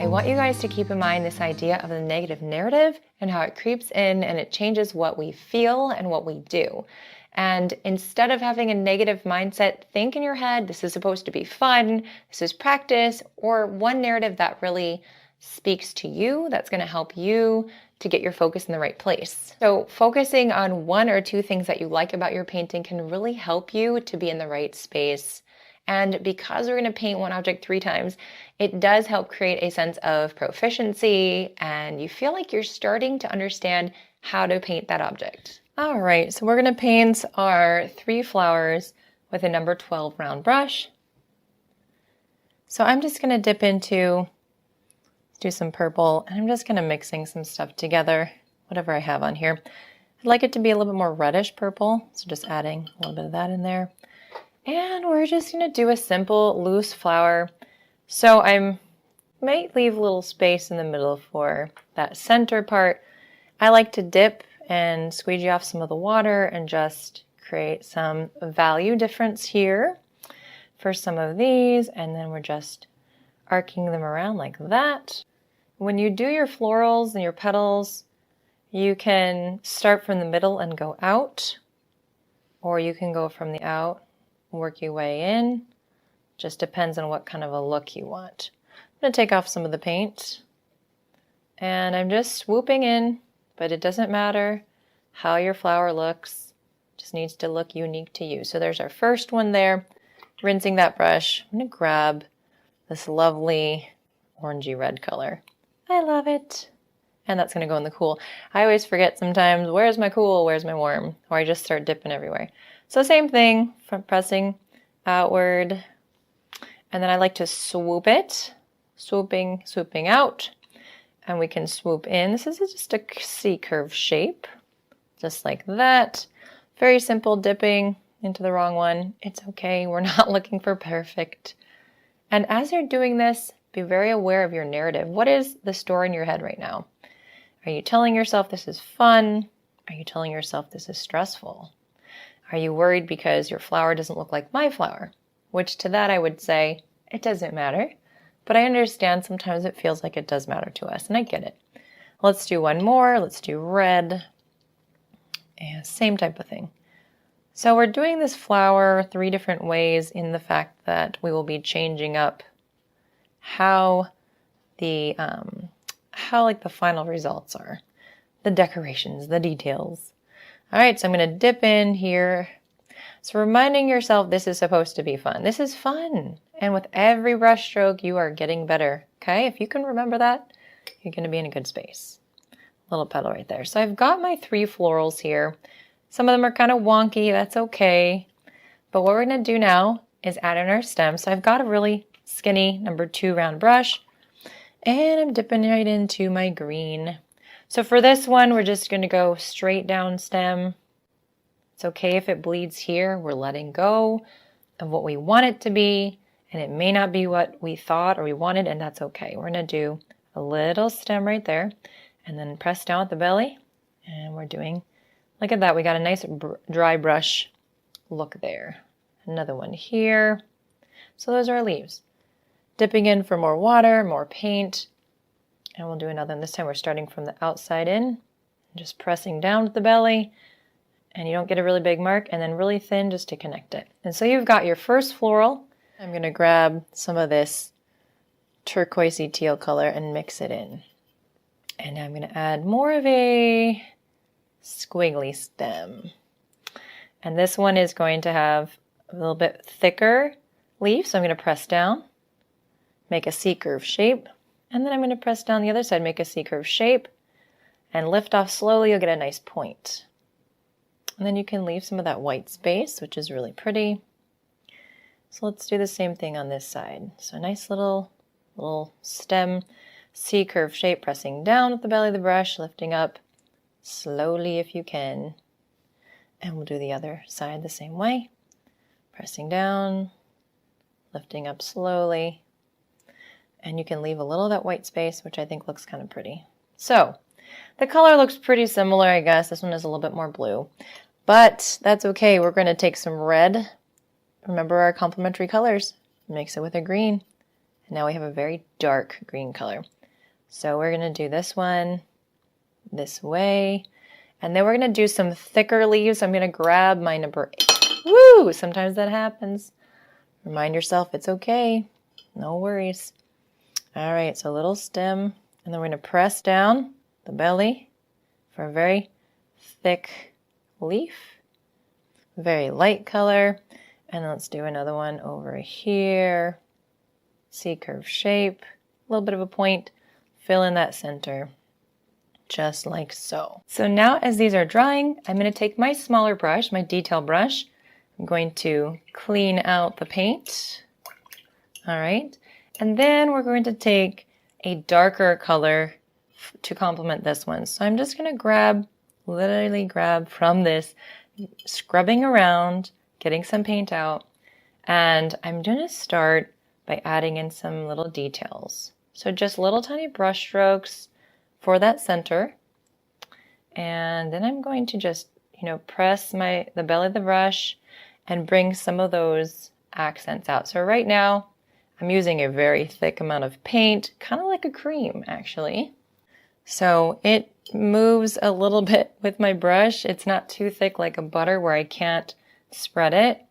I want you guys to keep in mind this idea of the negative narrative and how it creeps in and it changes what we feel and what we do. And instead of having a negative mindset, think in your head, this is supposed to be fun, this is practice, or one narrative that really speaks to you, that's going to help you to get your focus in the right place. So focusing on one or two things that you like about your painting can really help you to be in the right space. And because we're going to paint one object 3 times, it does help create a sense of proficiency, and you feel like you're starting to understand how to paint that object. All right, so we're going to paint our 3 flowers with a number 12 round brush. So I'm just going to dip into, do some purple, and I'm just kind of mixing some stuff together, whatever I have on here. I'd like it to be a little bit more reddish purple, so just adding a little bit of that in there. And we're just going to do a simple loose flower. So I might leave a little space in the middle for that center part. I like to dip and squeegee off some of the water and just create some value difference here for some of these. And then we're just arcing them around like that. When you do your florals and your petals, you can start from the middle and go out, or you can go from the out, work your way in. Just depends on what kind of a look you want. I'm going to take off some of the paint, and I'm just swooping in, but it doesn't matter how your flower looks. It just needs to look unique to you. So there's our first one there. Rinsing that brush, I'm going to grab this lovely orangey red color. I love it. And that's going to go in the cool. I always forget sometimes, where's my cool, where's my warm? Or I just start dipping everywhere. So same thing, from pressing outward. And then I like to swoop it, swooping out. And we can swoop in. This is just a C-curve shape, just like that. Very simple dipping into the wrong one. It's okay, we're not looking for perfect. And as you're doing this, be very aware of your narrative. What is the story in your head right now? Are you telling yourself this is fun? Are you telling yourself this is stressful? Are you worried because your flower doesn't look like my flower? Which to that I would say, it doesn't matter. But I understand sometimes it feels like it does matter to us, and I get it. Let's do one more. Let's do red. And same type of thing. So we're doing this flower 3 different ways in the fact that we will be changing up how the final results are, the decorations, the details. All right, so I'm going to dip in here. So reminding yourself this is supposed to be fun. This is fun. And with every brush stroke, you are getting better. Okay, if you can remember that, you're going to be in a good space. Little petal right there. So I've got my 3 florals here. Some of them are kind of wonky. That's okay. But what we're going to do now is add in our stem. So I've got a really skinny number 2 round brush. And I'm dipping right into my green. So for this one, we're just going to go straight down stem. It's okay if it bleeds here. We're letting go of what we want it to be. And it may not be what we thought or we wanted, and that's okay. We're going to do a little stem right there. And then press down at the belly. And we're doing, look at that. We got a nice dry brush look there. Another one here. So those are our leaves. Dipping in for more water, more paint. And we'll do another. And this time we're starting from the outside in. Just pressing down with the belly. And you don't get a really big mark. And then really thin just to connect it. And so you've got your first floral. I'm going to grab some of this turquoisey teal color and mix it in. And I'm going to add more of a squiggly stem. And this one is going to have a little bit thicker leaf. So I'm going to press down, make a C-curve shape. And then I'm going to press down the other side, make a C-curve shape, and lift off slowly. You'll get a nice point. And then you can leave some of that white space, which is really pretty. So let's do the same thing on this side. So a nice little stem, C-curve shape, pressing down with the belly of the brush, lifting up slowly if you can. And we'll do the other side the same way. Pressing down, lifting up slowly. And you can leave a little of that white space, which I think looks kind of pretty. So the color looks pretty similar, I guess. This one is a little bit more blue. But that's okay. We're going to take some red. Remember our complementary colors. Mix it with a green. And now we have a very dark green color. So we're going to do this one this way. And then we're going to do some thicker leaves. I'm going to grab my number 8. Woo! Sometimes that happens. Remind yourself it's okay. No worries. All right, so a little stem. And then we're going to press down the belly for a very thick leaf. Very light color. And let's do another one over here. C-curve shape. A little bit of a point. Fill in that center. Just like so. So now as these are drying, I'm going to take my smaller brush, my detail brush. I'm going to clean out the paint. All right. And then we're going to take a darker color to complement this one. So I'm just going to literally grab from this, scrubbing around, getting some paint out. And I'm going to start by adding in some little details. So just little tiny brush strokes for that center. And then I'm going to just, press the belly of the brush and bring some of those accents out. So right now I'm using a very thick amount of paint, kind of like a cream actually. So it moves a little bit with my brush. It's not too thick like a butter where I can't spread it,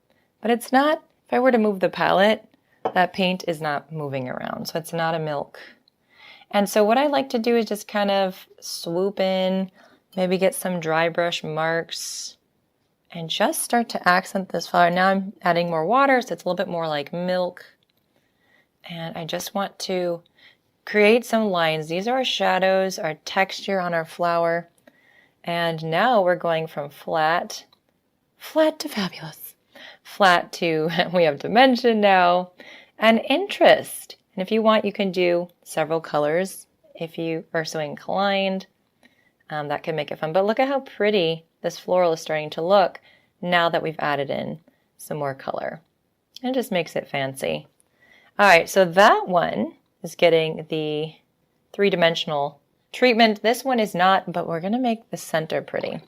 but it's not, if I were to move the palette, that paint is not moving around. So it's not a milk. And so what I like to do is just kind of swoop in, maybe get some dry brush marks and just start to accent this flower. Now I'm adding more water, so it's a little bit more like milk. And I just want to create some lines. These are our shadows, our texture on our flower. And now we're going from flat to fabulous. Flat to, we have dimension now, and interest. And if you want, you can do several colors if you are so inclined. That can make it fun. But look at how pretty this floral is starting to look now that we've added in some more color. It just makes it fancy. All right, so that one is getting the 3-dimensional treatment. This one is not, but we're going to make the center pretty.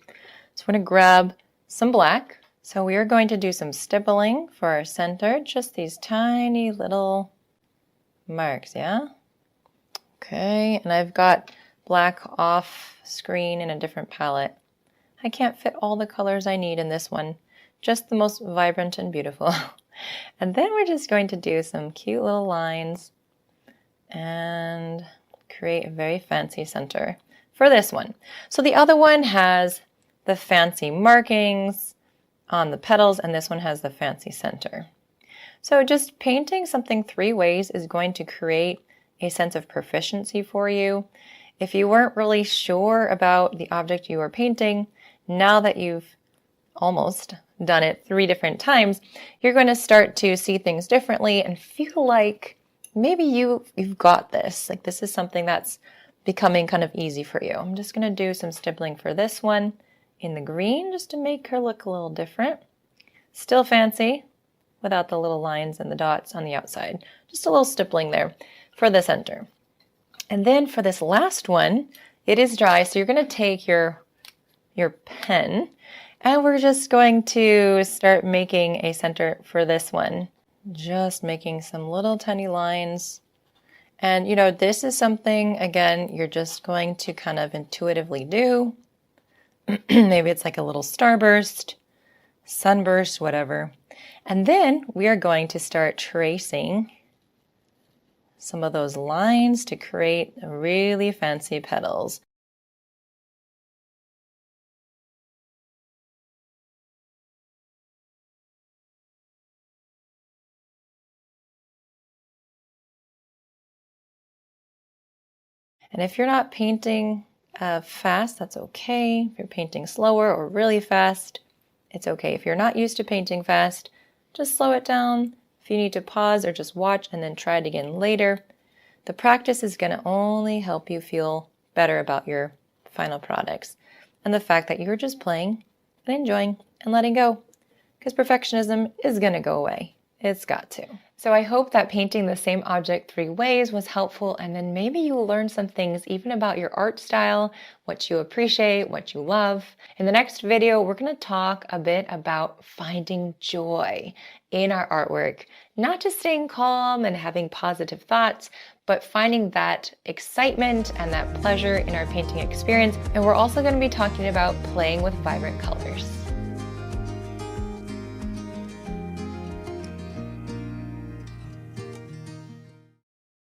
So we're going to grab some black. So we are going to do some stippling for our center, just these tiny little marks, yeah? Okay, and I've got black off screen in a different palette. I can't fit all the colors I need in this one, just the most vibrant and beautiful. And then we're just going to do some cute little lines and create a very fancy center for this one. So the other one has the fancy markings on the petals, and this one has the fancy center. So just painting something 3 ways is going to create a sense of proficiency for you. If you weren't really sure about the object you are painting, now that you've almost done it 3 different times, you're going to start to see things differently and feel like maybe you've got this. Like this is something that's becoming kind of easy for you. I'm just going to do some stippling for this one in the green just to make her look a little different. Still fancy without the little lines and the dots on the outside. Just a little stippling there for the center. And then for this last one, it is dry, so you're going to take your pen and we're just going to start making a center for this one. Just making some little tiny lines. And this is something, again, you're just going to kind of intuitively do. Maybe it's like a little starburst, sunburst, whatever. And then we are going to start tracing some of those lines to create really fancy petals. And if you're not painting fast, that's okay. If you're painting slower or really fast, it's okay. If you're not used to painting fast, just slow it down. If you need to pause or just watch and then try it again later, the practice is going to only help you feel better about your final products and the fact that you're just playing and enjoying and letting go, because perfectionism is going to go away. It's got to. So I hope that painting the same object 3 ways was helpful, and then maybe you will learn some things even about your art style, what you appreciate, what you love. In the next video, we're going to talk a bit about finding joy in our artwork, not just staying calm and having positive thoughts, but finding that excitement and that pleasure in our painting experience. And we're also going to be talking about playing with vibrant colors.